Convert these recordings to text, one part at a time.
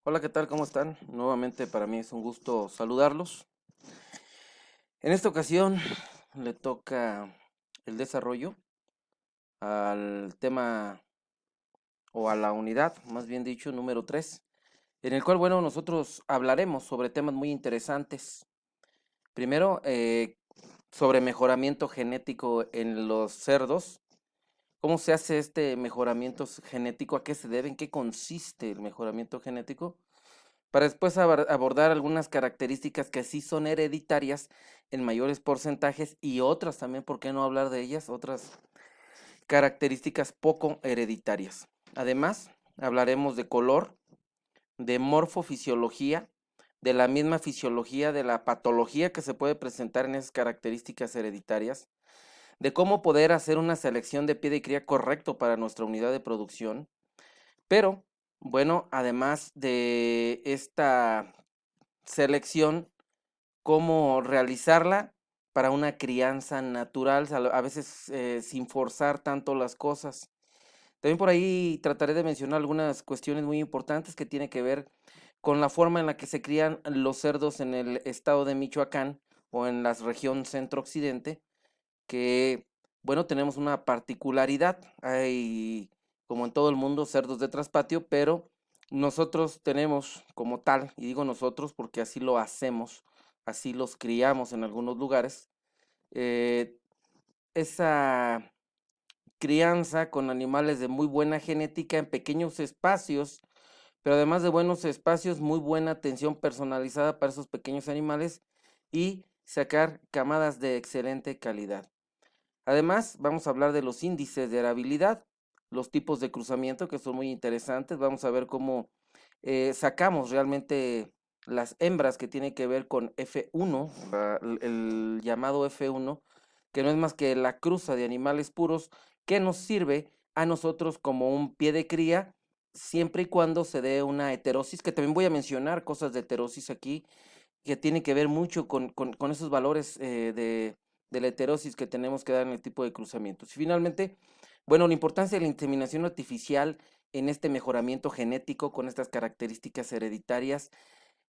Hola, ¿qué tal? ¿Cómo están? Nuevamente para mí es un gusto saludarlos. En esta ocasión le toca el desarrollo al tema o a la unidad, más bien dicho, número 3, en el cual, bueno, nosotros hablaremos sobre temas muy interesantes. Primero, sobre mejoramiento genético en los cerdos. ¿Cómo se hace este mejoramiento genético? ¿A qué se debe? ¿En qué consiste el mejoramiento genético? Para después abordar algunas características que sí son hereditarias en mayores porcentajes y otras también, ¿por qué no hablar de ellas? Otras características poco hereditarias. Además, hablaremos de color, de morfofisiología, de la misma fisiología, de la patología que se puede presentar en esas características hereditarias, de cómo poder hacer una selección de pie de cría correcto para nuestra unidad de producción, pero bueno, además de esta selección, cómo realizarla para una crianza natural, a veces sin forzar tanto las cosas. También por ahí trataré de mencionar algunas cuestiones muy importantes que tienen que ver con la forma en la que se crían los cerdos en el estado de Michoacán o en la región centro-occidente, que, bueno, tenemos una particularidad. Hay, como en todo el mundo, cerdos de traspatio, pero nosotros tenemos como tal, y digo nosotros porque así lo hacemos, así los criamos en algunos lugares, eh, esa crianza con animales de muy buena genética en pequeños espacios, pero además de buenos espacios, muy buena atención personalizada para esos pequeños animales y sacar camadas de excelente calidad. Además, vamos a hablar de los índices de heredabilidad, los tipos de cruzamiento que son muy interesantes. Vamos a ver cómo sacamos realmente las hembras que tienen que ver con F1, el llamado F1, que no es más que la cruza de animales puros que nos sirve a nosotros como un pie de cría, siempre y cuando se dé una heterosis, que también voy a mencionar cosas de heterosis aquí, que tiene que ver mucho con esos valores de la heterosis que tenemos que dar en el tipo de cruzamientos. Y finalmente, bueno, la importancia de la inseminación artificial en este mejoramiento genético con estas características hereditarias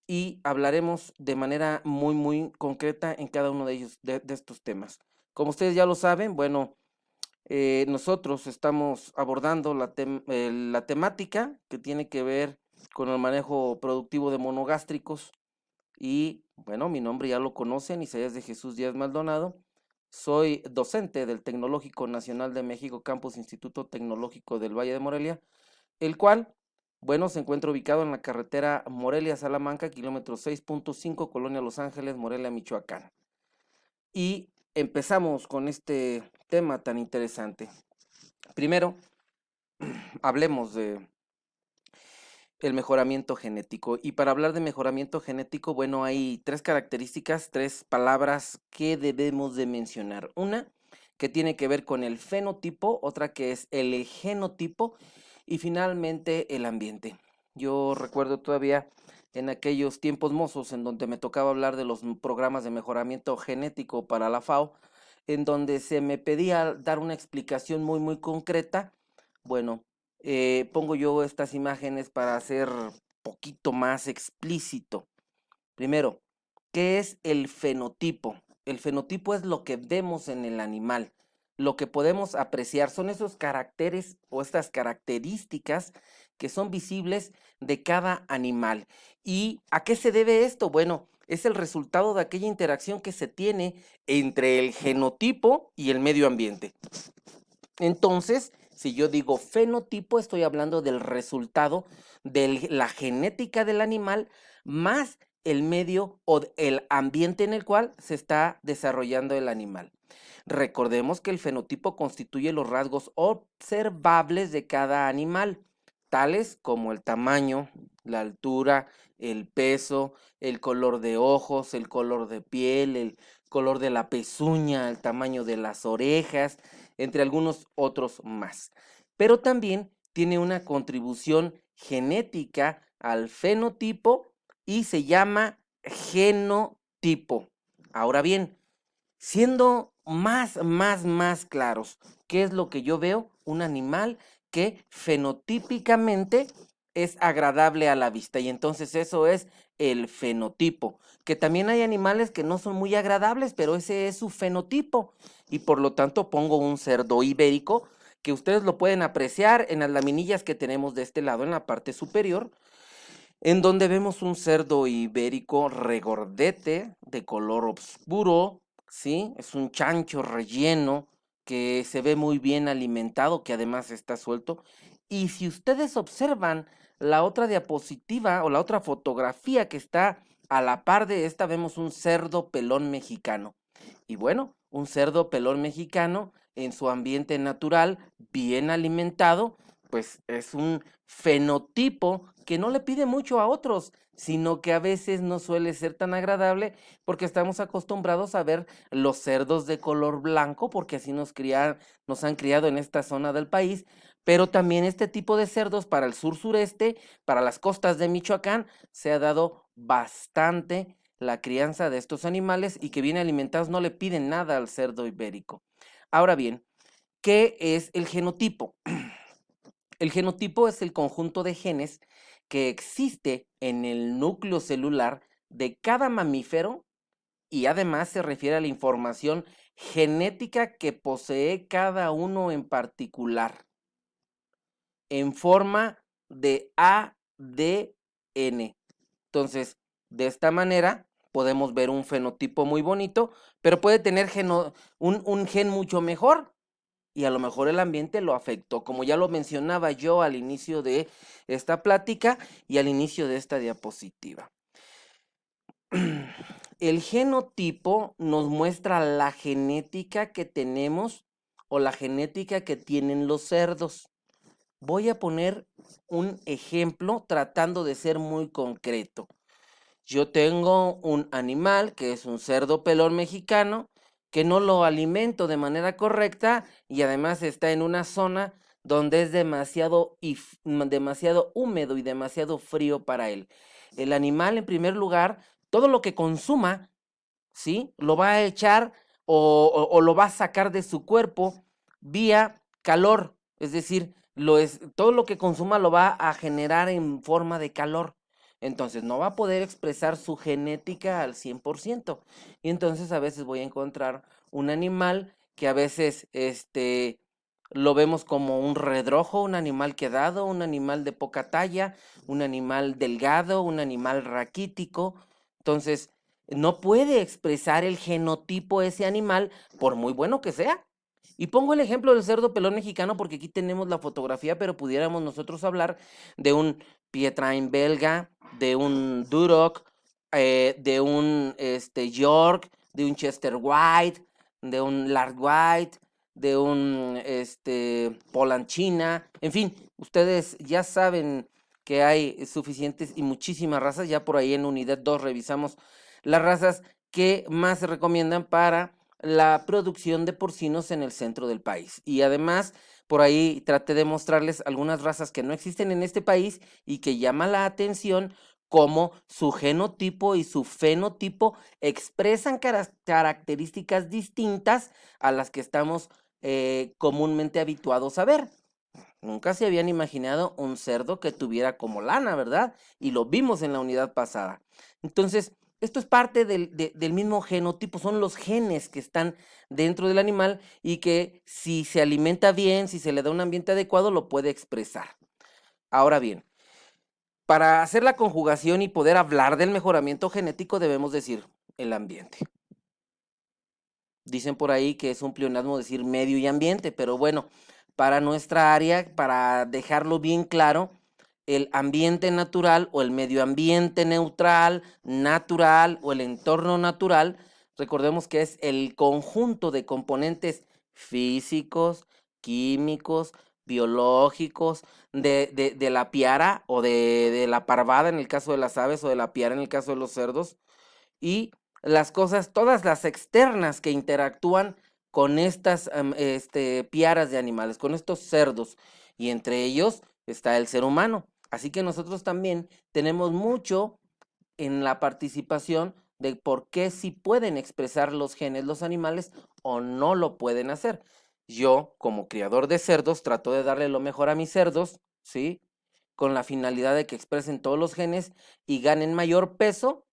y hablaremos de manera muy concreta en cada uno de ellos, de estos temas. Como ustedes ya lo saben, bueno, nosotros estamos abordando la temática que tiene que ver con el manejo productivo de monogástricos y bueno, mi nombre ya lo conocen, Isaías de Jesús Díaz Maldonado. Soy docente del Tecnológico Nacional de México, Campus Instituto Tecnológico del Valle de Morelia, el cual, bueno, se encuentra ubicado en la carretera Morelia-Salamanca, kilómetro 6.5, Colonia Los Ángeles, Morelia, Michoacán. Y empezamos con este tema tan interesante. Primero, hablemos de el mejoramiento genético. Y para hablar de mejoramiento genético, bueno, hay tres características, tres palabras que debemos de mencionar. Una que tiene que ver con el fenotipo, otra que es el genotipo y finalmente el ambiente. Yo recuerdo todavía en aquellos tiempos mozos en donde me tocaba hablar de los programas de mejoramiento genético para la FAO, en donde se me pedía dar una explicación muy concreta. Bueno, pongo yo estas imágenes para hacer poquito más explícito. Primero, ¿qué es el fenotipo? El fenotipo es lo que vemos en el animal, lo que podemos apreciar, son esos caracteres o estas características que son visibles de cada animal. ¿Y a qué se debe esto? Bueno, es el resultado de aquella interacción que se tiene entre el genotipo y el medio ambiente. Entonces, si yo digo fenotipo, estoy hablando del resultado de la genética del animal más el medio o el ambiente en el cual se está desarrollando el animal. Recordemos que el fenotipo constituye los rasgos observables de cada animal, tales como el tamaño, la altura, el peso, el color de ojos, el color de piel, el color de la pezuña, el tamaño de las orejas, entre algunos otros más. Pero también tiene una contribución genética al fenotipo y se llama genotipo. Ahora bien, siendo más claros, ¿qué es lo que yo veo? Un animal que fenotípicamente es agradable a la vista y entonces eso es el fenotipo, que también hay animales que no son muy agradables, pero ese es su fenotipo y por lo tanto pongo un cerdo ibérico que ustedes lo pueden apreciar en las laminillas que tenemos de este lado en la parte superior, en donde vemos un cerdo ibérico regordete de color oscuro, ¿sí? Es un chancho relleno que se ve muy bien alimentado, que además está suelto. Y si ustedes observan la otra diapositiva o la otra fotografía que está a la par de esta, vemos un cerdo pelón mexicano. Y bueno, un cerdo pelón mexicano en su ambiente natural, bien alimentado, pues es un fenotipo que no le pide mucho a otros, sino que a veces no suele ser tan agradable porque estamos acostumbrados a ver los cerdos de color blanco, porque así nos han criado en esta zona del país, pero también este tipo de cerdos para el sur sureste, para las costas de Michoacán, se ha dado bastante la crianza de estos animales y que bien alimentados no le piden nada al cerdo ibérico. Ahora bien, ¿qué es el genotipo? El genotipo es el conjunto de genes que existe en el núcleo celular de cada mamífero y además se refiere a la información genética que posee cada uno en particular en forma de ADN. Entonces, de esta manera podemos ver un fenotipo muy bonito, pero puede tener un gen mucho mejor y a lo mejor el ambiente lo afectó, como ya lo mencionaba yo al inicio de esta plática y al inicio de esta diapositiva. El genotipo nos muestra la genética que tenemos o la genética que tienen los cerdos. Voy a poner un ejemplo tratando de ser muy concreto. Yo tengo un animal que es un cerdo pelón mexicano que no lo alimento de manera correcta y además está en una zona donde es demasiado húmedo y demasiado frío para él. El animal, en primer lugar, todo lo que consuma, ¿sí? Lo va a echar o lo va a sacar de su cuerpo vía calor, es decir, todo lo que consuma lo va a generar en forma de calor. Entonces no va a poder expresar su genética al 100%. Y entonces a veces voy a encontrar un animal que a veces lo vemos como un redrojo, un animal quedado, un animal de poca talla, un animal delgado, un animal raquítico. Entonces, no puede expresar el genotipo ese animal, por muy bueno que sea. Y pongo el ejemplo del cerdo pelón mexicano porque aquí tenemos la fotografía, pero pudiéramos nosotros hablar de un Pietrain belga, de un Duroc, de un York, de un Chester White, de un Lark White, de un Polanchina, en fin, ustedes ya saben que hay suficientes y muchísimas razas, ya por ahí en unidad 2 revisamos las razas que más se recomiendan para la producción de porcinos en el centro del país. Y además, por ahí traté de mostrarles algunas razas que no existen en este país y que llaman la atención como su genotipo y su fenotipo expresan características distintas a las que estamos comúnmente habituados a ver. Nunca se habían imaginado un cerdo que tuviera como lana, ¿verdad? Y lo vimos en la unidad pasada. Entonces, esto es parte del mismo genotipo, son los genes que están dentro del animal y que si se alimenta bien, si se le da un ambiente adecuado, lo puede expresar. Ahora bien, para hacer la conjugación y poder hablar del mejoramiento genético debemos decir el ambiente. Dicen por ahí que es un pleonasmo decir medio y ambiente, pero bueno, para nuestra área, para dejarlo bien claro, el ambiente natural o el medio ambiente neutral, natural o el entorno natural, recordemos que es el conjunto de componentes físicos, químicos, biológicos, de la piara o de la parvada en el caso de las aves o de la piara en el caso de los cerdos, y las cosas, todas las externas que interactúan con estas piaras de animales, con estos cerdos, y entre ellos está el ser humano. Así que nosotros también tenemos mucho en la participación de por qué sí pueden expresar los genes los animales o no lo pueden hacer. Yo, como criador de cerdos, trato de darle lo mejor a mis cerdos, ¿sí? con la finalidad de que expresen todos los genes y ganen mayor peso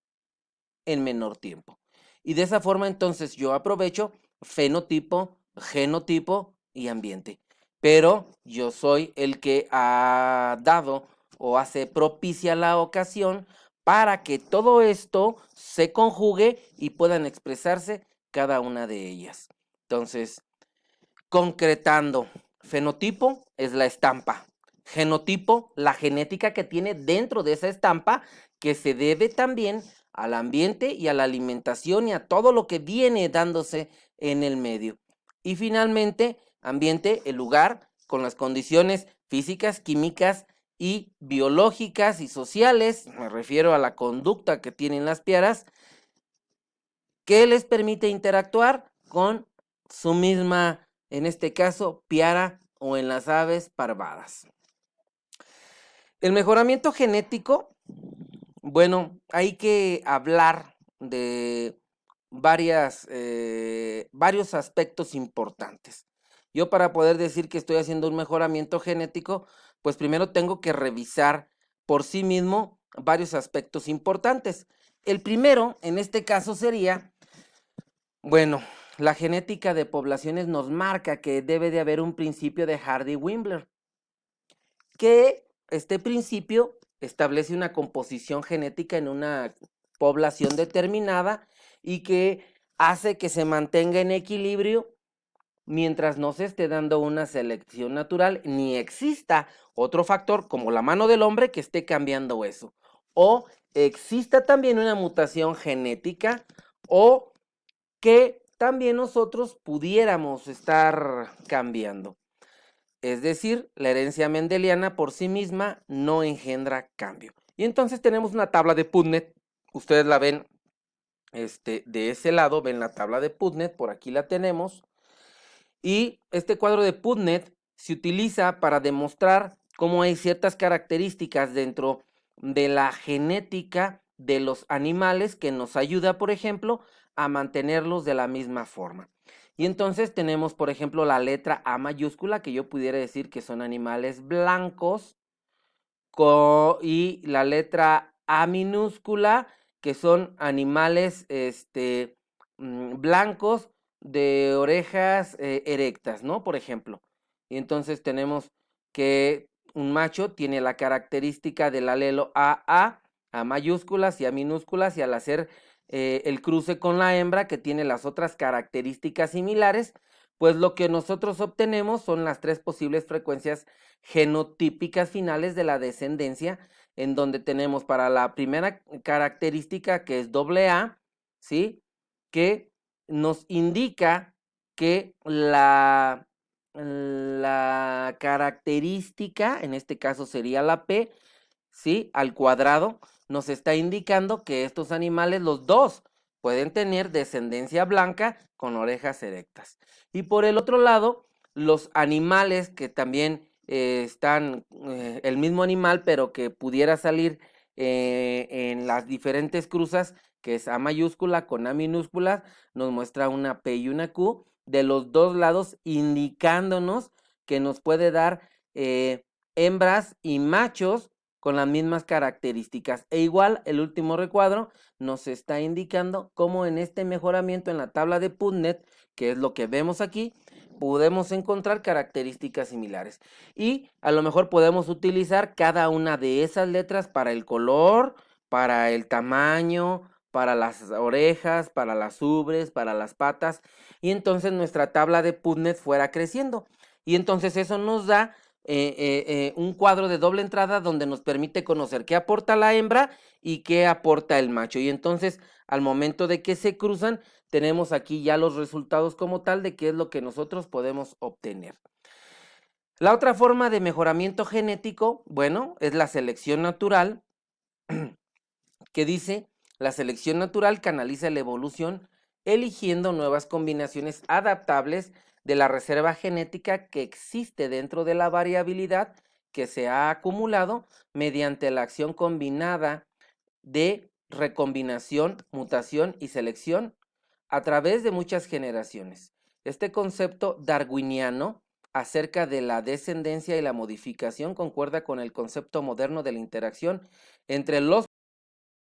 en menor tiempo. Y de esa forma entonces yo aprovecho fenotipo, genotipo y ambiente. Pero yo soy el que ha dado o hace propicia la ocasión para que todo esto se conjugue y puedan expresarse cada una de ellas. Entonces, concretando, fenotipo es la estampa, genotipo, la genética que tiene dentro de esa estampa, que se debe también al ambiente y a la alimentación y a todo lo que viene dándose en el medio. Y finalmente, ambiente, el lugar con las condiciones físicas, químicas y biológicas y sociales, me refiero a la conducta que tienen las piaras, que les permite interactuar con su misma, en este caso, piara o en las aves parvadas. El mejoramiento genético, bueno, hay que hablar de varios aspectos importantes. Yo para poder decir que estoy haciendo un mejoramiento genético, pues primero tengo que revisar por sí mismo varios aspectos importantes. El primero, en este caso, sería, bueno, la genética de poblaciones nos marca que debe de haber un principio de Hardy-Wimber, que este principio establece una composición genética en una población determinada y que hace que se mantenga en equilibrio mientras no se esté dando una selección natural ni exista otro factor como la mano del hombre que esté cambiando eso. O exista también una mutación genética o que también nosotros pudiéramos estar cambiando. Es decir, la herencia mendeliana por sí misma no engendra cambio. Y entonces tenemos una tabla de Punnett. Ustedes la ven de ese lado, ven la tabla de Punnett, por aquí la tenemos. Y este cuadro de Punnett se utiliza para demostrar cómo hay ciertas características dentro de la genética de los animales que nos ayuda, por ejemplo, a mantenerlos de la misma forma. Y entonces tenemos, por ejemplo, la letra A mayúscula, que yo pudiera decir que son animales blancos, y la letra A minúscula, que son animales blancos de orejas erectas, ¿no? Por ejemplo. Y entonces tenemos que un macho tiene la característica del alelo AA, A mayúsculas y A minúsculas, y al hacer el cruce con la hembra, que tiene las otras características similares, pues lo que nosotros obtenemos son las tres posibles frecuencias genotípicas finales de la descendencia, en donde tenemos para la primera característica, que es AA, ¿sí? Que nos indica que la característica, en este caso sería la P, ¿sí? Al cuadrado, nos está indicando que estos animales, los dos, pueden tener descendencia blanca con orejas erectas. Y por el otro lado, los animales que también están, el mismo animal, pero que pudiera salir en las diferentes cruzas, que es A mayúscula con A minúscula, nos muestra una P y una Q de los dos lados, indicándonos que nos puede dar hembras y machos con las mismas características. E igual, el último recuadro nos está indicando cómo en este mejoramiento en la tabla de Punnett, que es lo que vemos aquí, podemos encontrar características similares. Y a lo mejor podemos utilizar cada una de esas letras para el color, para el tamaño, para las orejas, para las ubres, para las patas. Y entonces nuestra tabla de Punnett fuera creciendo. Y entonces eso nos da un cuadro de doble entrada donde nos permite conocer qué aporta la hembra y qué aporta el macho. Y entonces, al momento de que se cruzan, tenemos aquí ya los resultados como tal de qué es lo que nosotros podemos obtener. La otra forma de mejoramiento genético, bueno, es la selección natural, que dice, la selección natural canaliza la evolución eligiendo nuevas combinaciones adaptables de la reserva genética que existe dentro de la variabilidad que se ha acumulado mediante la acción combinada de recombinación, mutación y selección a través de muchas generaciones. Este concepto darwiniano acerca de la descendencia y la modificación concuerda con el concepto moderno de la interacción entre los